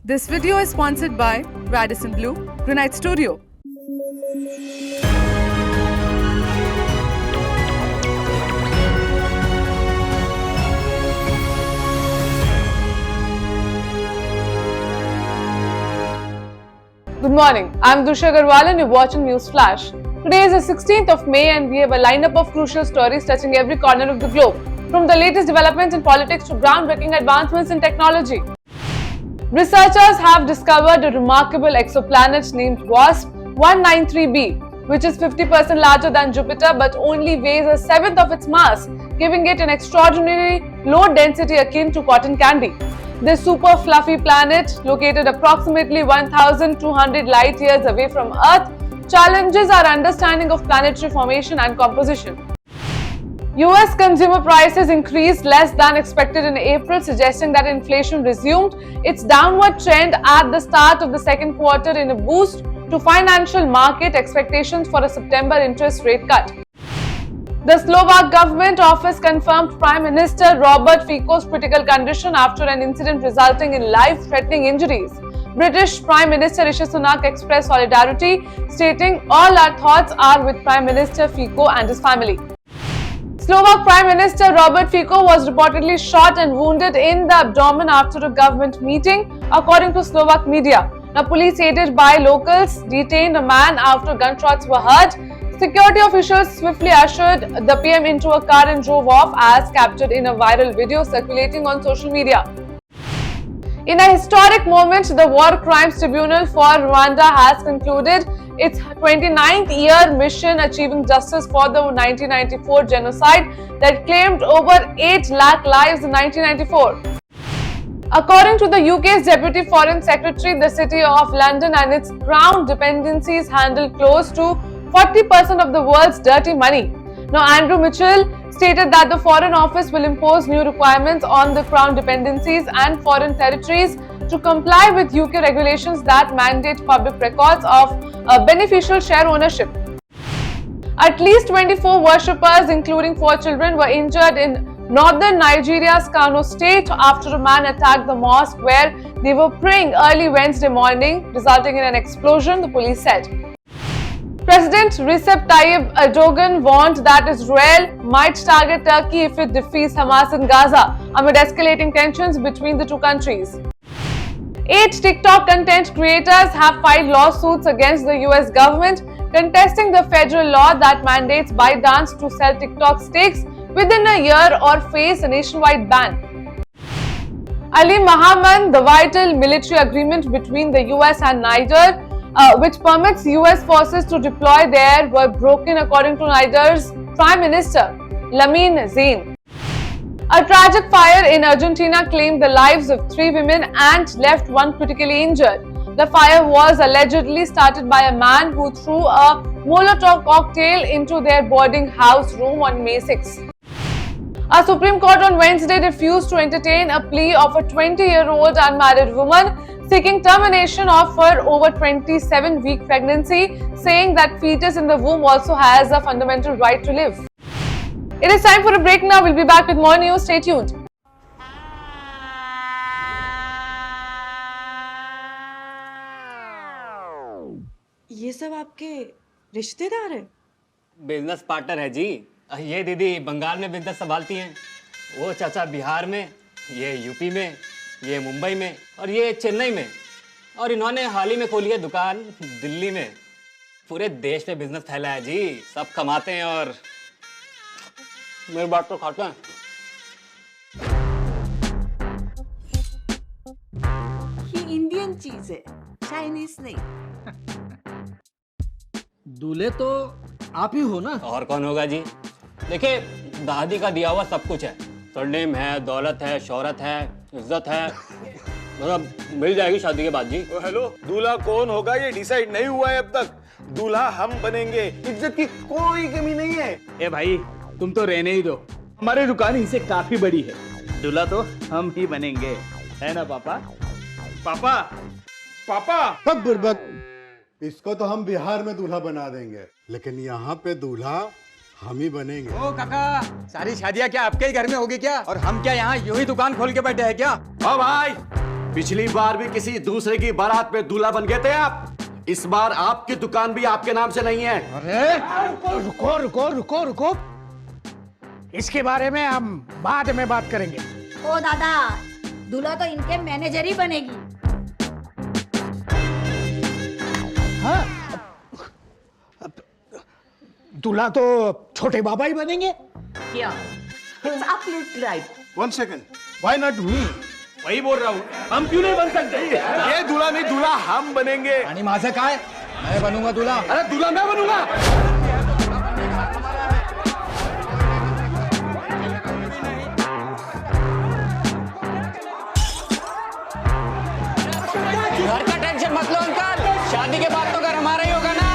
This video is sponsored by Radisson Blue, Granite Studio. Good morning, I'm Dusha Agarwal and you're watching News Flash. Today is the 16th of May and we have a lineup of crucial stories touching every corner of the globe, from the latest developments in politics to groundbreaking advancements in technology. Researchers have discovered a remarkable exoplanet named WASP 193b, which is 50% larger than Jupiter but only weighs a seventh of its mass, giving it an extraordinarily low density akin to cotton candy. This super fluffy planet, located approximately 1,200 light years away from Earth, challenges our understanding of planetary formation and composition. US consumer prices increased less than expected in April, suggesting that inflation resumed its downward trend at the start of the second quarter in a boost to financial market expectations for a September interest rate cut. The Slovak government office confirmed Prime Minister Robert Fico's critical condition after an incident resulting in life-threatening injuries. British Prime Minister Rishi Sunak expressed solidarity, stating, "All our thoughts are with Prime Minister Fico and his family." Slovak Prime Minister Robert Fico was reportedly shot and wounded in the abdomen after a government meeting, according to Slovak media. Now, police aided by locals detained a man after gunshots were heard. Security officials swiftly ushered the PM into a car and drove off, as captured in a viral video circulating on social media. In a historic moment, the War Crimes Tribunal for Rwanda has concluded its 29th year mission, achieving justice for the 1994 genocide that claimed over 8 lakh lives in 1994. According to the UK's Deputy Foreign Secretary, the City of London and its Crown dependencies handle close to 40% of the world's dirty money. Now, Andrew Mitchell stated that the Foreign Office will impose new requirements on the Crown dependencies and foreign territories to comply with UK regulations that mandate public records of beneficial share ownership. At least 24 worshippers, including 4 children, were injured in northern Nigeria's Kano state after a man attacked the mosque where they were praying early Wednesday morning, resulting in an explosion, the police said. President Recep Tayyip Erdogan warned that Israel might target Turkey if it defeats Hamas in Gaza, amid escalating tensions between the two countries. 8 TikTok content creators have filed lawsuits against the US government, contesting the federal law that mandates ByteDance to sell TikTok stakes within a year or face a nationwide ban. Ali Mohammed, the vital military agreement between the US and Niger, which permits US forces to deploy there, were broken, according to Niger's Prime Minister Lamine Zain. A tragic fire in Argentina claimed the lives of 3 women and left 1 critically injured. The fire was allegedly started by a man who threw a Molotov cocktail into their boarding house room on May 6. A Supreme Court on Wednesday refused to entertain a plea of a 20-year-old unmarried woman seeking termination of her over 27-week pregnancy, saying that fetus in the womb also has a fundamental right to live. It is time for a break now. We'll be back with more news. Stay tuned. ये सब आपके रिश्तेदार हैं? Business partner है जी। ये दीदी बंगाल में business संभालती हैं, वो चाचा बिहार में, ये यूपी में, ये मुंबई में और ये चेन्नई में, और इन्होंने हाल ही में खोली है दुकान दिल्ली में। पूरे देश में बिजनेस फैला है जी, सब कमाते हैं और मेरी बात तो खाते हैं। ये इंडियन चीज है, चाइनीज नहीं। दूल्हे तो आप ही हो ना? और कौन होगा जी? देखिए, दादी का दिया हुआ सब कुछ है, सरनेम है, दौलत है, शोहरत है, इज्जत है, मतलब मिल जाएगी शादी के बाद जी। हेलो, दूल्हा कौन होगा ये डिसाइड नहीं हुआ है अब तक। दूल्हा हम बनेंगे, इज्जत की कोई कमी नहीं है। ए भाई, तुम तो रहने ही दो, हमारी दुकान इनसे काफी बड़ी है। दूल्हा तो हम ही बनेंगे, है ना पापा? पापा, पापा। सब बुर्बक, इसको तो हम बिहार में दूल्हा बना देंगे, लेकिन यहाँ पे दूल्हा हम ही बनेंगे। ओ काका, सारी शादियाँ क्या आपके ही घर में होगी क्या? और हम क्या यहाँ यूं ही दुकान खोल के बैठे हैं क्या? हाँ भाई, पिछली बार भी किसी दूसरे की बारात में दूल्हा बन गए थे आप। इस बार आपकी दुकान भी आपके नाम से नहीं है। अरे रुको रुको रुको रुको, इसके बारे में हम बाद में बात करेंगे। ओ दादा, दूल्हा तो इनके मैनेजर ही बनेगी। हाँ, दूल्हा तो छोटे बाबा ही बनेंगे। Yeah, it's absolutely right. 1 second. Why not me? वही बोल रहा हूँ, हम क्यों नहीं बन सकते? ये दूल्हा नहीं, दूल्हा हम बनेंगे। आणि माझं काय? मैं बनूंगा दूल्हा। अरे दूल्हा मैं बनूंगा। घर का टेंशन मत लो अंकल, शादी के बाद तो घर हमारा ही होगा ना।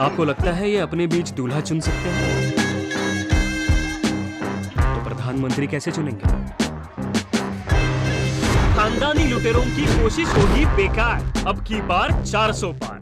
आपको लगता है ये अपने बीच दूल्हा चुन सकते हैं? तो प्रधानमंत्री कैसे चुनेंगे? खानदानी लुटेरों की कोशिश होगी बेकार। अब की बार 400 पार।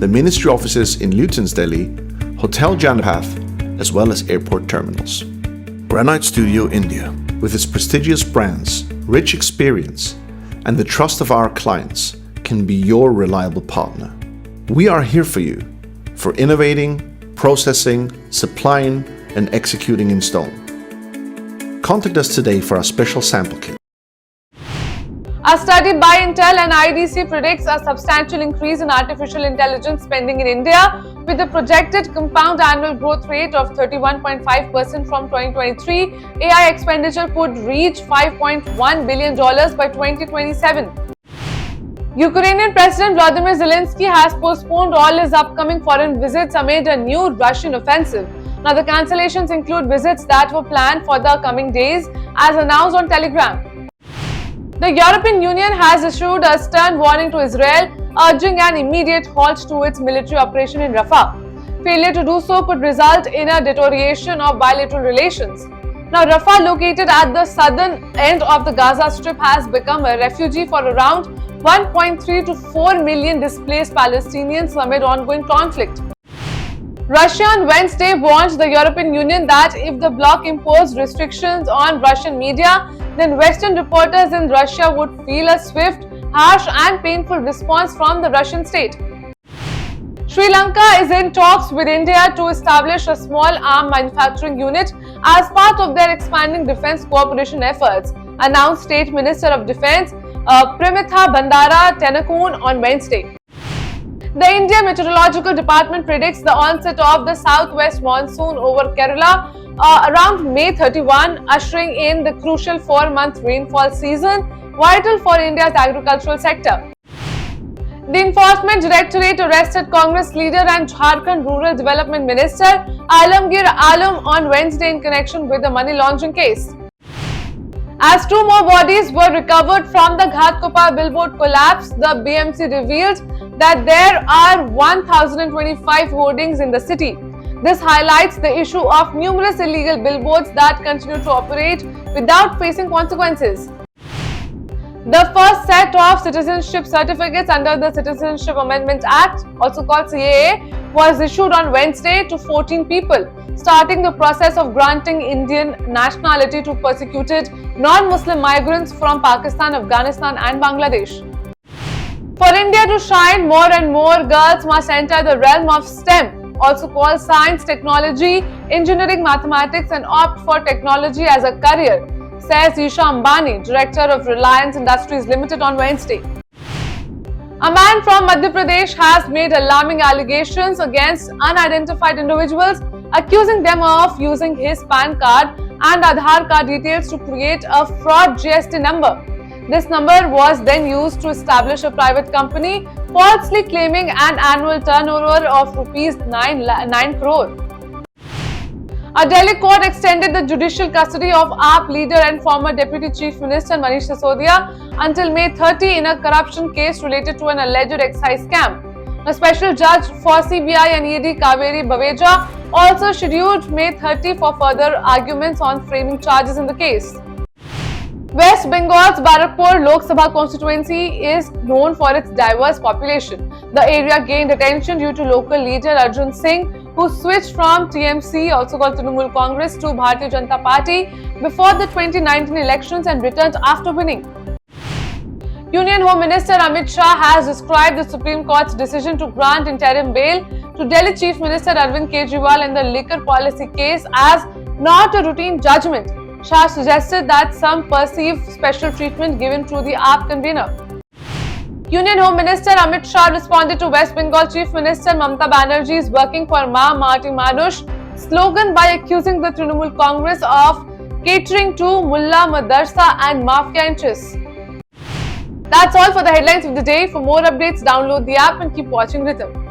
The ministry offices in Luton's Delhi, Hotel Janapath, as well as airport terminals. Granite Studio India, with its prestigious brands, rich experience, and the trust of our clients, can be your reliable partner. We are here for you, for innovating, processing, supplying, and executing in stone. Contact us today for our special sample kit. A study by Intel and IDC predicts a substantial increase in artificial intelligence spending in India, with a projected compound annual growth rate of 31.5% from 2023. AI expenditure could reach $5.1 billion by 2027. Ukrainian President Volodymyr Zelensky has postponed all his upcoming foreign visits amid a new Russian offensive. Now, the cancellations include visits that were planned for the coming days, as announced on Telegram. The European Union has issued a stern warning to Israel, urging an immediate halt to its military operation in Rafah. Failure to do so could result in a deterioration of bilateral relations. Now, Rafah, located at the southern end of the Gaza Strip, has become a refuge for around 1.3 to 4 million displaced Palestinians amid ongoing conflict. Russia on Wednesday warned the European Union that if the bloc imposed restrictions on Russian media, then Western reporters in Russia would feel a swift, harsh and painful response from the Russian state. Sri Lanka is in talks with India to establish a small arms manufacturing unit as part of their expanding defence cooperation efforts, announced State Minister of Defence Pramitha Bandara Tennakoon on Wednesday. The India Meteorological Department predicts the onset of the southwest monsoon over Kerala around May 31, ushering in the crucial 4-month rainfall season, vital for India's agricultural sector. The Enforcement Directorate arrested Congress leader and Jharkhand Rural Development Minister Alamgir Alam on Wednesday in connection with the money laundering case. As 2 more bodies were recovered from the Ghatkopar billboard collapse, the BMC revealed that there are 1,025 hoardings in the city. This highlights the issue of numerous illegal billboards that continue to operate without facing consequences. The first set of citizenship certificates under the Citizenship Amendment Act, also called CAA, was issued on Wednesday to 14 people, starting the process of granting Indian nationality to persecuted non-Muslim migrants from Pakistan, Afghanistan and Bangladesh. For India to shine, more and more girls must enter the realm of STEM, also called science, technology, engineering, mathematics, and opt for technology as a career, says Isha Ambani, director of Reliance Industries Limited on Wednesday. A man from Madhya Pradesh has made alarming allegations against unidentified individuals, accusing them of using his PAN card and Aadhaar card details to create a fraud GST number. This number was then used to establish a private company, falsely claiming an annual turnover of rupees 9 crore. A Delhi court extended the judicial custody of AAP leader and former Deputy Chief Minister Manish Sisodia until May 30 in a corruption case related to an alleged excise scam. A special judge for CBI and ED Kaveri Baveja also scheduled May 30 for further arguments on framing charges in the case. West Bengal's Barakpur Lok Sabha constituency is known for its diverse population. The area gained attention due to local leader Arjun Singh, who switched from TMC, also called Trinamool Congress, to Bharatiya Janata Party before the 2019 elections and returned after winning. Union Home Minister Amit Shah has described the Supreme Court's decision to grant interim bail to Delhi Chief Minister Arvind Kejriwal in the liquor policy case as not a routine judgment. Shah suggested that some perceive special treatment given to the AAP convener. Union Home Minister Amit Shah responded to West Bengal Chief Minister Mamata Banerjee's "Working for Ma Mati Manush" slogan by accusing the Trinamool Congress of catering to Mullah Madarsa and Mafia interests. That's all for the headlines of the day. For more updates, download the app and keep watching Rhythm.